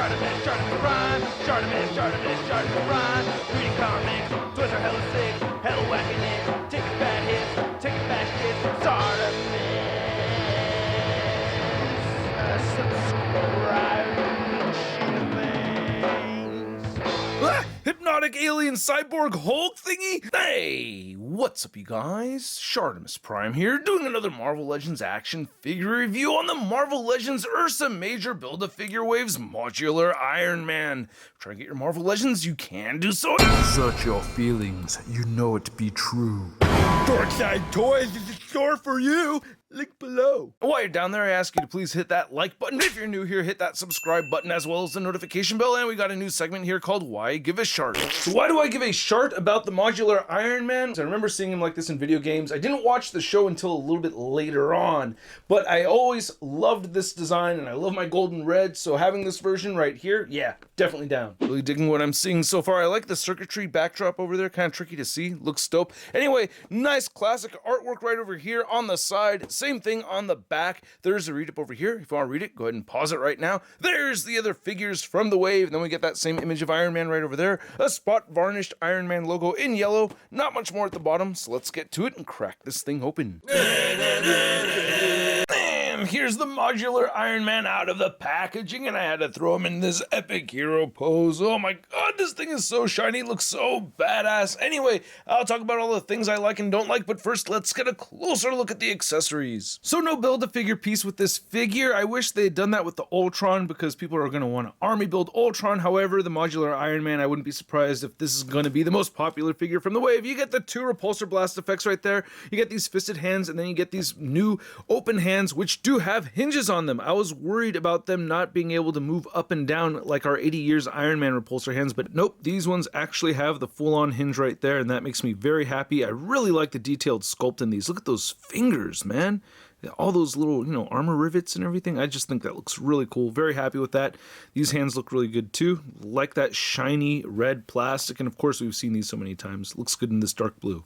ShartimusPrime, ShartimusPrime. Reading comics, toys are hella sick, hella whacking it, taking bad hits, taking bad shit. Ah, hypnotic alien cyborg Hulk thingy? Hey, what's up you guys? ShartimusPrime here, doing another Marvel Legends action figure review on the Marvel Legends Ursa Major Build-A-Figure Waves Modular Iron Man. Try to get your Marvel Legends, you can do so. Search your feelings, you know it to be true. Darkside Toys is a store for you. Link below. While you're down there, I ask you to please hit that like button. If you're new here, hit that subscribe button as well as the notification bell. And we got a new segment here called Why Give a Shart. So why do I give a shart about the Modular Iron Man? I remember seeing him like this in video games. I didn't watch the show until a little bit later on, but I always loved this design and I love my gold and red. So having this version right here, yeah, definitely down. Really digging what I'm seeing so far. I like the circuitry backdrop over there, kind of tricky to see. Looks dope. Anyway, nice classic artwork right over here on the side. Same thing on the back. There's a read-up over here. If you want to read it, go ahead and pause it right now. There's the other figures from the wave. And then we get that same image of Iron Man right over there. A spot varnished Iron Man logo in yellow. Not much more at the bottom, so let's get to it and crack this thing open. Here's the Modular Iron Man out of the packaging, and I had to throw him in this epic hero pose. Oh my god, this thing is so shiny, looks so badass. Anyway, I'll talk about all the things I like and don't like, but first let's get a closer look at the accessories. So no Build-A-Figure piece with this figure. I wish they had done that with the Ultron because people are going to want to army build Ultron. However, the Modular Iron Man, I wouldn't be surprised if this is going to be the most popular figure from the wave. You get the two repulsor blast effects right there. You get these fisted hands, and then you get these new open hands, which do have hinges on them. I was worried about them not being able to move up and down like our 80 years Iron Man repulsor hands, but nope, these ones actually have the full-on hinge right there, and that makes me very happy. I really like the detailed sculpt in these. Look at those fingers, man. All those little, armor rivets and everything. I just think that looks really cool. Very happy with that. These hands look really good too. Like that shiny red plastic, and of course we've seen these so many times. Looks good in this dark blue.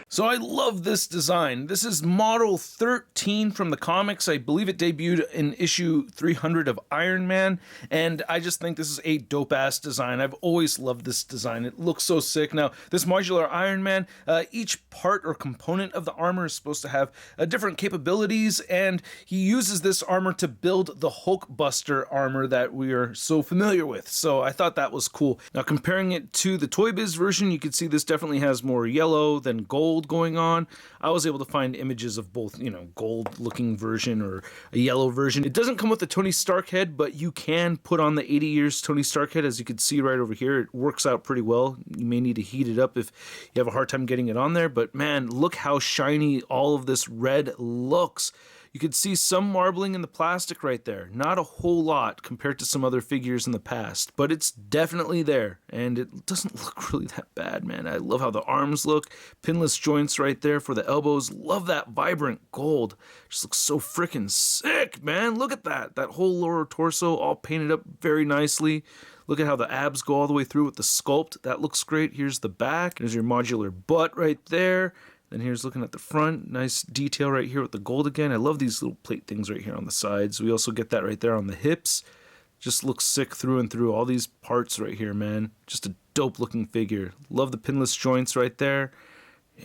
So I love this design. This is model 13 from the comics. I believe it debuted in issue 300 of Iron Man, and I just think this is a dope-ass design. I've always loved this design. It looks so sick. Now, this Modular Iron Man, each part or component of the armor is supposed to have different capabilities, and he uses this armor to build the Hulkbuster armor that we are so familiar with. So I thought that was cool. Now, comparing it to the Toy Biz version, you can see this definitely has more yellow than gold going on. I was able to find images of both, gold looking version or a yellow version. It doesn't come with the Tony Stark head, but you can put on the 80 years Tony Stark head. As you can see right over here, it works out pretty well. You may need to heat it up if you have a hard time getting it on there, but man, look how shiny all of this red looks. You could see some marbling in the plastic right there. Not a whole lot compared to some other figures in the past, but it's definitely there, and it doesn't look really that bad, man. I love how the arms look. Pinless joints right there for the elbows. Love that vibrant gold. Just looks so freaking sick, man. Look at that. That whole lower torso all painted up very nicely. Look at how the abs go all the way through with the sculpt. That looks great. Here's the back. There's your modular butt right there. Then here's looking at the front. Nice detail right here with the gold again. I love these little plate things right here on the sides. We also get that right there on the hips. Just looks sick through and through. All these parts right here, man. Just a dope looking figure. Love the pinless joints right there.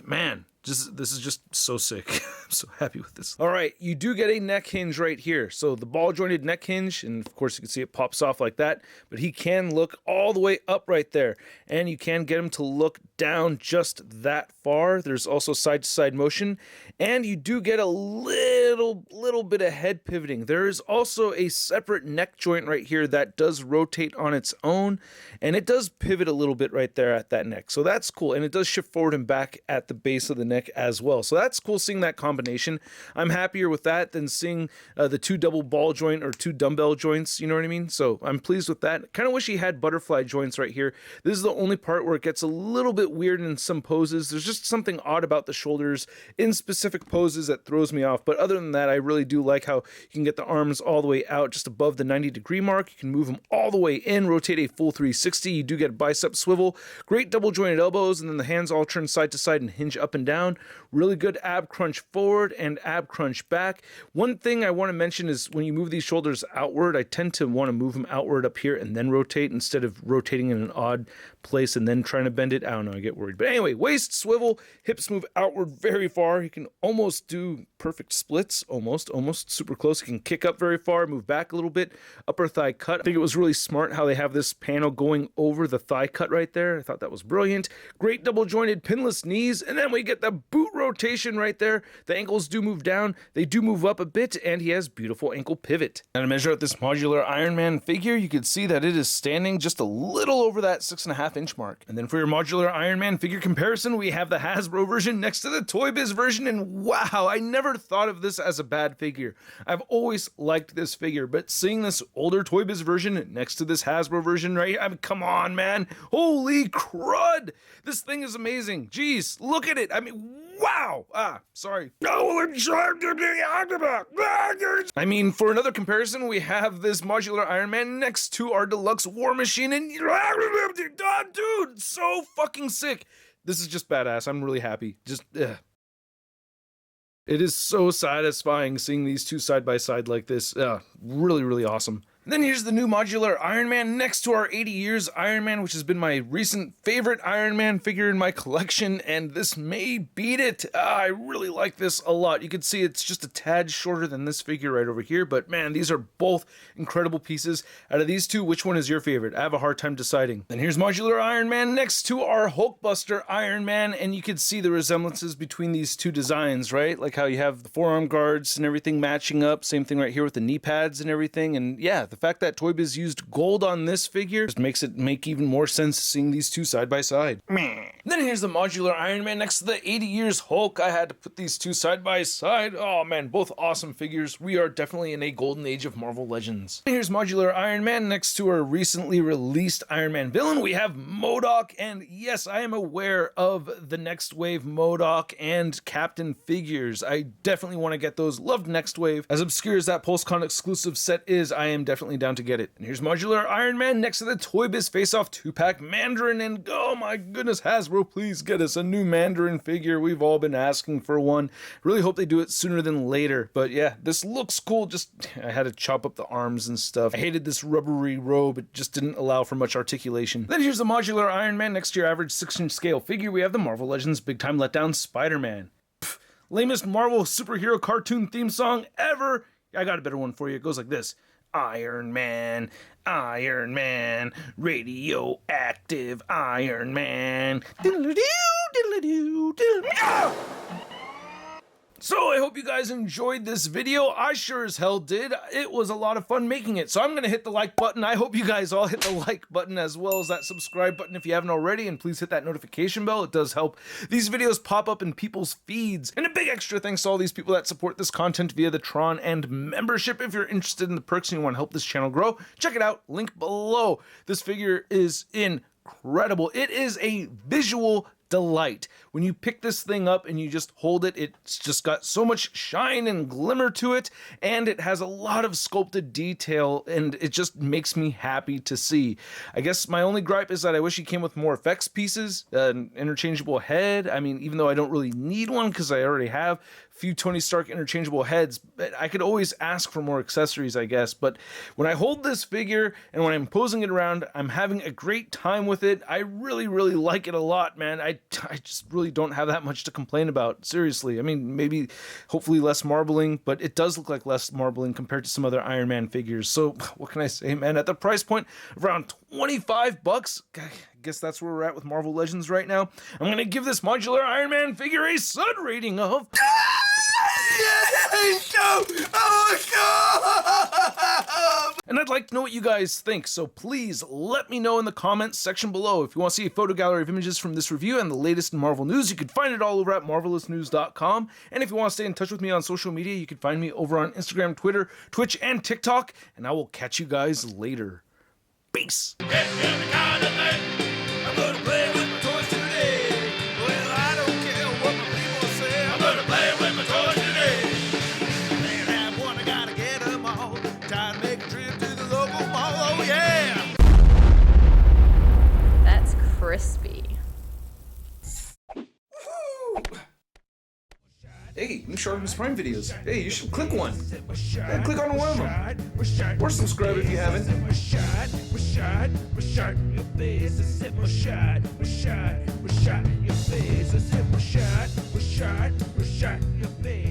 Man, this is just so sick. I'm so happy with this. All right, you do get a neck hinge right here. So the ball jointed neck hinge, and of course you can see it pops off like that, but he can look all the way up right there, and you can get him to look down just that far. There's also side to side motion, and you do get a little bit of head pivoting. There is also a separate neck joint right here that does rotate on its own, and it does pivot a little bit right there at that neck. So that's cool, and it does shift forward and back at the base of the neck as well. So that's cool seeing that combination. I'm happier with that than seeing the two double ball joint or two dumbbell joints, you know what I mean? So I'm pleased with that. Kind of wish he had butterfly joints right here. This is the only part where it gets a little bit weird in some poses. There's just something odd about the shoulders in specific poses that throws me off. But other than that, I really do like how you can get the arms all the way out just above the 90-degree mark. You can move them all the way in, rotate a full 360. You do get bicep swivel, great double jointed elbows, and then the hands all turn side to side and hinge up and down. down. Really good ab crunch forward and ab crunch back. One thing I want to mention is when you move these shoulders outward, I tend to want to move them outward up here and then rotate instead of rotating in an odd place and then trying to bend it. I don't know, I get worried. But anyway, waist swivel, hips move outward very far. You can almost do perfect splits, almost super close. You can kick up very far, move back a little bit, upper thigh cut. I think it was really smart how they have this panel going over the thigh cut right there. I thought that was brilliant. Great double jointed pinless knees, and then we get the boot rotation right there. The ankles do move down, they do move up a bit, and he has beautiful ankle pivot. Now to measure out this modular Iron Man figure, you can see that it is standing just a little over that 6.5-inch mark. And then for your modular Iron Man figure comparison, we have the Hasbro version next to the Toy Biz version, and wow, I never thought of this as a bad figure. I've always liked this figure, but seeing this older Toy Biz version next to this Hasbro version right here, I mean, come on, man. Holy crud! This thing is amazing. Jeez, look at it. I mean, wow! Sorry. I mean, for another comparison, we have this modular Iron Man next to our deluxe War Machine, and dude, so fucking sick. This is just badass. I'm really happy. Just, It is so satisfying seeing these two side by side like this. Really, really awesome. And then here's the new modular Iron Man next to our 80 years Iron Man, which has been my recent favorite Iron Man figure in my collection, and this may beat it. I really like this a lot. You can see it's just a tad shorter than this figure right over here, but man, these are both incredible pieces. Out of these two, which one is your favorite? I have a hard time deciding. Then here's modular Iron Man next to our Hulkbuster Iron Man, and you can see the resemblances between these two designs, right? Like how you have the forearm guards and everything matching up. Same thing right here with the knee pads and everything, and yeah, the fact that Toy Biz used gold on this figure just makes it make even more sense seeing these two side by side. Then here's the modular Iron Man next to the 80 years Hulk. I had to put these two side by side. Oh man, both awesome figures. We are definitely in a golden age of Marvel Legends. Here's modular Iron Man next to our recently released Iron Man villain. We have MODOK, and yes, I am aware of the Next Wave MODOK and Captain figures. I definitely want to get those. Loved Next Wave. As obscure as that PulseCon exclusive set is, I am definitely down to get it. And here's modular Iron Man next to the Toy Biz Face-Off 2-pack Mandarin, and oh my goodness, Hasbro, please get us a new Mandarin figure. We've all been asking for one. Really hope they do it sooner than later. But yeah, this looks cool. Just, I had to chop up the arms and stuff. I hated this rubbery robe. It just didn't allow for much articulation. Then here's the modular Iron Man next to your average 6-inch scale figure. We have the Marvel Legends Big Time Letdown Spider-Man. Lamest Marvel superhero cartoon theme song ever. I got a better one for you. It goes like this. Iron Man, radioactive Iron Man. So I hope you guys enjoyed this video. I sure as hell did. It was a lot of fun making it. So I'm going to hit the like button. I hope you guys all hit the like button as well as that subscribe button if you haven't already. And please hit that notification bell. It does help these videos pop up in people's feeds. And a big extra thanks to all these people that support this content via the Tron and membership. If you're interested in the perks and you want to help this channel grow, check it out. Link below. This figure is incredible. It is a visual delight. When you pick this thing up and you just hold it, it's just got so much shine and glimmer to it, and it has a lot of sculpted detail, and it just makes me happy to see. I guess my only gripe is that I wish he came with more effects pieces, an interchangeable head. I mean, even though I don't really need one because I already have a few Tony Stark interchangeable heads, but I could always ask for more accessories, I guess. But when I hold this figure and when I'm posing it around, I'm having a great time with it. I really, really like it a lot, man. I just really don't have that much to complain about. Seriously. I mean, maybe hopefully less marbling, but it does look like less marbling compared to some other Iron Man figures. So what can I say, man? At the price point of around $25, I guess that's where we're at with Marvel Legends right now. I'm going to give this modular Iron Man figure a Sud rating of... And I'd like to know what you guys think, so please let me know in the comments section below. If you want to see a photo gallery of images from this review and the latest in Marvel news, you can find it all over at marvelousnews.com. And if you want to stay in touch with me on social media, you can find me over on Instagram, Twitter, Twitch, and TikTok. And I will catch you guys later. Peace! That's crispy. ShartimusPrime videos. Hey, you should click one. Yeah, click on one of them. Or subscribe if you haven't. Your face.